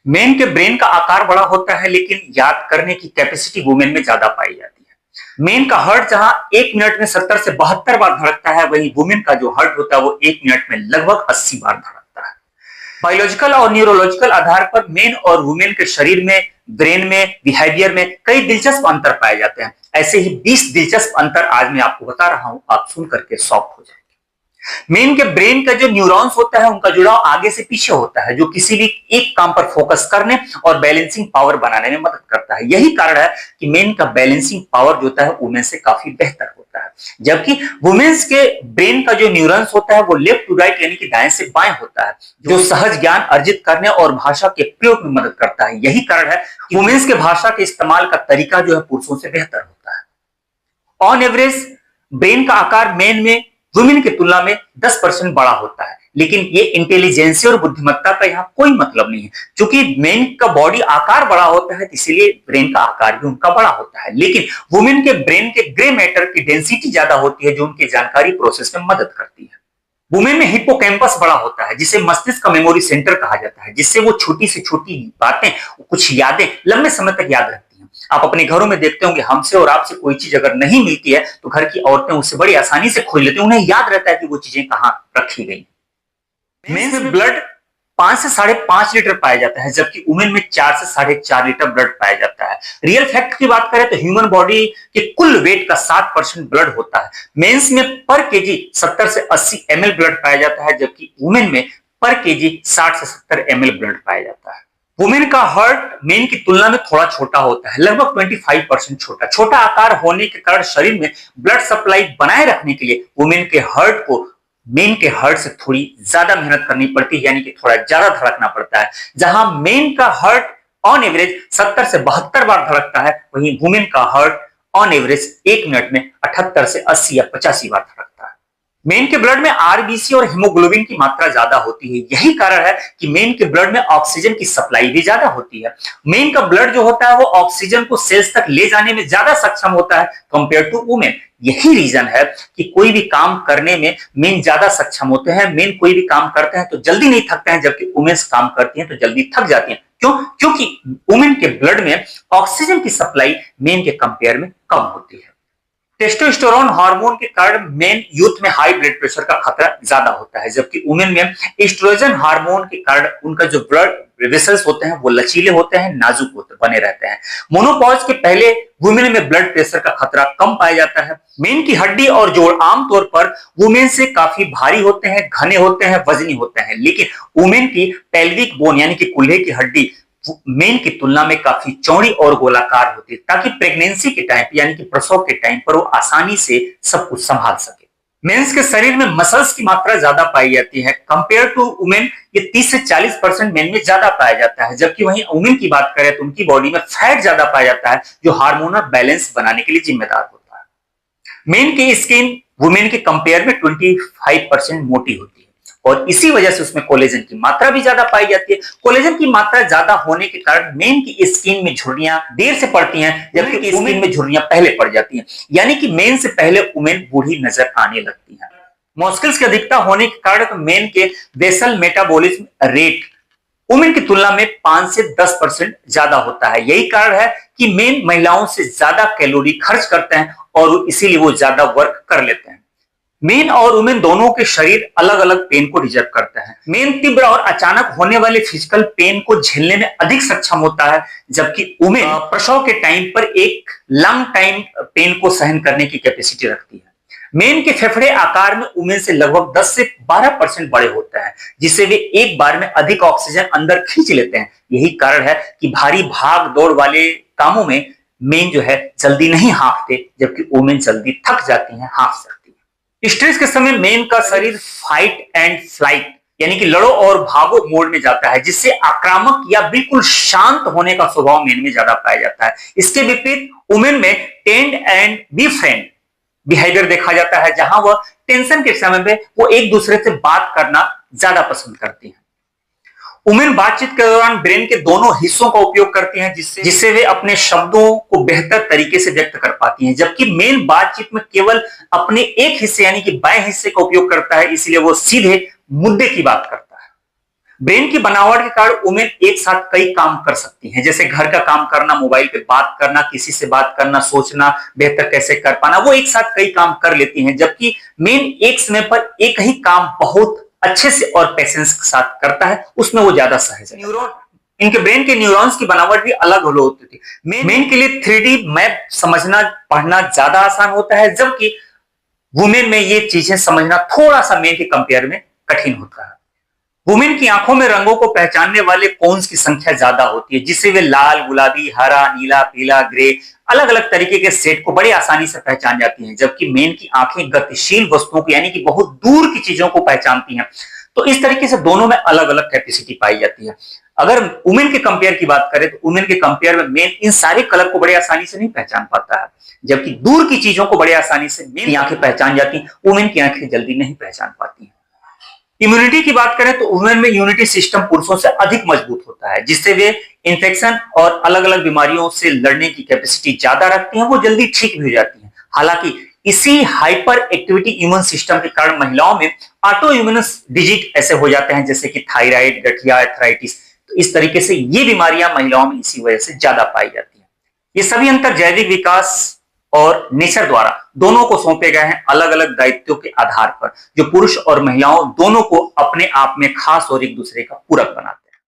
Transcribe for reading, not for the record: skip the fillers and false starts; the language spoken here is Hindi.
मेन के ब्रेन का आकार बड़ा होता है लेकिन याद करने की कैपेसिटी वुमेन में ज्यादा पाई जाती है। मेन का हार्ट जहां 1 मिनट में 70 से 72 बार धड़कता है, वहीं वुमेन का जो हार्ट होता है वो 1 मिनट में लगभग 80 बार धड़कता है। बायोलॉजिकल और न्यूरोलॉजिकल आधार पर मेन और वुमेन के शरीर में, ब्रेन में, बिहेवियर में कई दिलचस्प अंतर पाए जाते हैं। ऐसे ही 20 दिलचस्प अंतर आज मैं आपको बता रहा हूं, आप सुन करके शॉक हो जाएंगे। मेन के ब्रेन का जो न्यूरॉन्स होता है उनका जुड़ाव आगे से पीछे होता है, जो किसी भी एक काम पर फोकस करने और बैलेंसिंग पावर बनाने में मदद करता है। यही कारण है कि मेन का बैलेंसिंग पावर जो होता है वुमेन से काफी बेहतर होता है, जबकि वुमेन्स के ब्रेन का जो न्यूरॉन्स होता है वो लेफ्ट टू राइट यानी कि दाएं से बाएं होता है, जो सहज ज्ञान अर्जित करने और भाषा के प्रयोग में मदद करता है। यही कारण है कि वुमेन्स के भाषा के इस्तेमाल का तरीका जो है पुरुषों से बेहतर होता है। ऑन एवरेज ब्रेन का आकार मेन में वुमेन की तुलना में 10% बड़ा होता है, लेकिन ये इंटेलिजेंसी और बुद्धिमत्ता का यहाँ कोई मतलब नहीं है। क्योंकि मेन का बॉडी आकार बड़ा होता है इसीलिए ब्रेन का आकार भी उनका बड़ा होता है, लेकिन वुमेन के ब्रेन के ग्रे मैटर की डेंसिटी ज्यादा होती है, जो उनकी जानकारी प्रोसेस में मदद करती है। वुमेन में हिप्पोकैम्पस बड़ा होता है, जिसे मस्तिष्क का मेमोरी सेंटर कहा जाता है, जिससे वो छोटी से छोटी बातें, कुछ यादें लंबे समय तक याद रखती हैं। आप अपने घरों में देखते होंगे, हमसे और आपसे कोई चीज अगर नहीं मिलती है तो घर की औरतें उससे बड़ी आसानी से खोज लेती हैं, उन्हें याद रहता है कि वो चीजें कहां रखी गई। मेंस में ब्लड 5 से 5.5 लीटर पाया जाता है, जबकि वुमेन में 4 से 4.5 लीटर ब्लड पाया जाता है। रियल फैक्ट की बात करें तो ह्यूमन बॉडी के कुल वेट का 7% ब्लड होता है। मेंस में पर केजी 70 से 80 ml ब्लड पाया जाता है, जबकि वुमेन में पर केजी 60 से 70 ml ब्लड पाया जाता है। वुमेन का हार्ट मेन की तुलना में थोड़ा छोटा होता है, लगभग 25% छोटा। छोटा आकार होने के कारण शरीर में ब्लड सप्लाई बनाए रखने के लिए वुमेन के हार्ट को मेन के हार्ट से थोड़ी ज्यादा मेहनत करनी पड़ती है, यानी कि थोड़ा ज्यादा धड़कना पड़ता है। जहां मेन का हार्ट ऑन एवरेज 70 से 72 बार धड़कता है, वहीं वुमेन का हार्ट ऑन एवरेज 1 मिनट में 78 से 80 या 85 बार धड़कता है। मेन के ब्लड में आरबीसी और हीमोग्लोबिन की मात्रा ज्यादा होती है। यही कारण है कि मेन के ब्लड में ऑक्सीजन की सप्लाई भी ज्यादा होती है। मेन का ब्लड जो होता है वो ऑक्सीजन को सेल्स तक ले जाने में ज्यादा सक्षम होता है कंपेयर टू वुमेन। यही रीजन है कि कोई भी काम करने में मेन ज्यादा सक्षम होते हैं। मेन कोई भी काम करते हैं तो जल्दी नहीं थकते हैं, जबकि वुमेन्स काम करती हैं तो जल्दी थक जाती हैं। क्यों? क्योंकि वुमेन के ब्लड में ऑक्सीजन की सप्लाई मेन के कंपेयर में कम होती है। टेस्टोस्टेरोन हार्मोन के कारण मेन यूथ में हाई ब्लड प्रेशर का खतरा ज्यादा होता है, जबकि वुमेन में एस्ट्रोजन हार्मोन के कारण उनका जो ब्लड वेसल्स होते हैं वो लचीले होते हैं, नाजुक होते बने रहते हैं। मोनोपॉज के पहले वुमेन में ब्लड प्रेशर का खतरा कम पाया जाता है। मेन की हड्डी और जोड़ आमतौर पर वुमेन से काफी भारी होते हैं, घने होते हैं, वजनी होते हैं, लेकिन वुमेन की पेल्विक बोन यानी कि कूल्हे की हड्डी मेन की तुलना में काफी चौड़ी और गोलाकार होती है, ताकि प्रेगनेंसी के टाइम यानी कि प्रसव के टाइम पर वो आसानी से सब कुछ संभाल सके। मेंस के शरीर में मसल्स की मात्रा ज्यादा पाई जाती है कंपेयर टू वुमेन। ये 30 से 40% मेन में ज्यादा पाया जाता है, जबकि वहीं वुमेन की बात करें तो उनकी बॉडी में फैट ज्यादा पाया जाता है, जो हार्मोनल बैलेंस बनाने के लिए जिम्मेदार होता है। मेन की स्किन वुमेन के कंपेयर में 25% मोटी होती है और इसी वजह से उसमें कोलेजन की मात्रा भी ज्यादा पाई जाती है। कोलेजन की मात्रा ज्यादा होने के कारण मेन की स्किन में झुर्रियां देर से पड़ती हैं, जबकि वुमेन में झुर्रियां पहले पड़ जाती हैं, यानी कि मेन से पहले वुमेन बूढ़ी नजर आने लगती है। मस्कुल्स की अधिकता होने के कारण मेन के बेसल मेटाबॉलिज्म रेट वुमेन की तुलना में 5 से 10% ज्यादा होता है। यही कारण है कि मेन महिलाओं से ज्यादा कैलोरी खर्च करते हैं और इसीलिए वो ज्यादा वर्क कर लेते हैं। मेन और वुमेन दोनों के शरीर अलग अलग पेन को डिजर्व करते हैं। मेन तीव्र और अचानक होने वाले फिजिकल पेन को झेलने में अधिक सक्षम होता है, जबकि वुमेन प्रसव के टाइम पर एक लॉन्ग टाइम पेन को सहन करने की कैपेसिटी रखती है। मेन के फेफड़े आकार में वुमेन से लगभग 10 से 12% बड़े होते हैं, जिससे वे एक बार में अधिक ऑक्सीजन अंदर खींच लेते हैं। यही कारण है कि भारी भाग दौड़ वाले कामों में मेन जो है जल्दी नहीं हाँफते, जबकि वुमेन जल्दी थक जाती हैं, हाँफ सकती है। स्ट्रेस के समय मेन का शरीर फाइट एंड फ्लाइट यानी कि लड़ो और भागो मोड में जाता है, जिससे आक्रामक या बिल्कुल शांत होने का स्वभाव मेन में ज्यादा पाया जाता है। इसके विपरीत वुमेन में tend and be friend behaviour देखा जाता है, जहां वह टेंशन के समय में वो एक दूसरे से बात करना ज्यादा पसंद करती हैं। वुमेन बातचीत के दौरान ब्रेन के दोनों हिस्सों का उपयोग करती हैं, जिससे वे अपने शब्दों को बेहतर तरीके से व्यक्त कर पाती हैं, जबकि मेन बातचीत में केवल अपने एक हिस्से यानी कि बाएं हिस्से का उपयोग करता है, इसलिए वो सीधे मुद्दे की बात करता है। ब्रेन की बनावट के कारण वुमेन एक साथ कई काम कर सकती हैं, जैसे घर का काम करना, मोबाइल पे बात करना, किसी से बात करना, सोचना, बेहतर कैसे कर पाना, वो एक साथ कई काम कर लेती हैं। जबकि मेन एक समय पर एक ही काम बहुत अच्छे से और पेशेंस के साथ करता है, उसमें वो ज्यादा सहज है। न्यूरॉन, इनके ब्रेन के न्यूरॉन्स की बनावट भी अलग होती थी। मेन के लिए 3D मैप समझना पढ़ना ज्यादा आसान होता है, जबकि वुमेन में ये चीजें समझना थोड़ा सा मेन के कंपेयर में कठिन होता है। वुमेन की आंखों में रंगों को पहचानने वाले कोन्स की संख्या ज्यादा होती है, जिससे वे लाल, गुलाबी, हरा, नीला, पीला, ग्रे अलग अलग तरीके के सेट को बड़ी आसानी से पहचान जाती हैं। जबकि मेन की आंखें गतिशील वस्तुओं को यानी कि बहुत दूर की चीजों को पहचानती हैं। तो इस तरीके से दोनों में अलग अलग कैपेसिटी पाई जाती है। अगर वुमेन के कंपेयर की बात करें तो वुमेन के कंपेयर में मेन इन सारे कलर को बड़े आसानी से नहीं पहचान पाता है, जबकि दूर की चीजों को बड़े आसानी से मेन की आंखें पहचान जाती हैं, वुमेन की आंखें जल्दी नहीं पहचान पाती हैं। इम्यूनिटी की बात करें तो वुमेन में इम्यूनिटी सिस्टम पुरुषों से अधिक मजबूत होता है, जिससे वे इन्फेक्शन और अलग अलग बीमारियों से लड़ने की कैपेसिटी ज्यादा रखती हैं, वो जल्दी ठीक भी हो जाती हैं। हालांकि इसी हाइपर एक्टिविटी इम्यून सिस्टम के कारण महिलाओं में ऑटो इम्यून डिजीज ऐसे हो जाते हैं, जैसे कि थायराइड, गठिया, एथराइटिस। तो इस तरीके से ये बीमारियां महिलाओं में इसी वजह से ज्यादा पाई जाती हैं। ये सभी अंतर जैविक विकास और नेचर द्वारा दोनों को सौंपे गए हैं अलग अलग दायित्वों के आधार पर, जो पुरुष और महिलाओं दोनों को अपने आप में खास और एक दूसरे का पूरक बनाते हैं।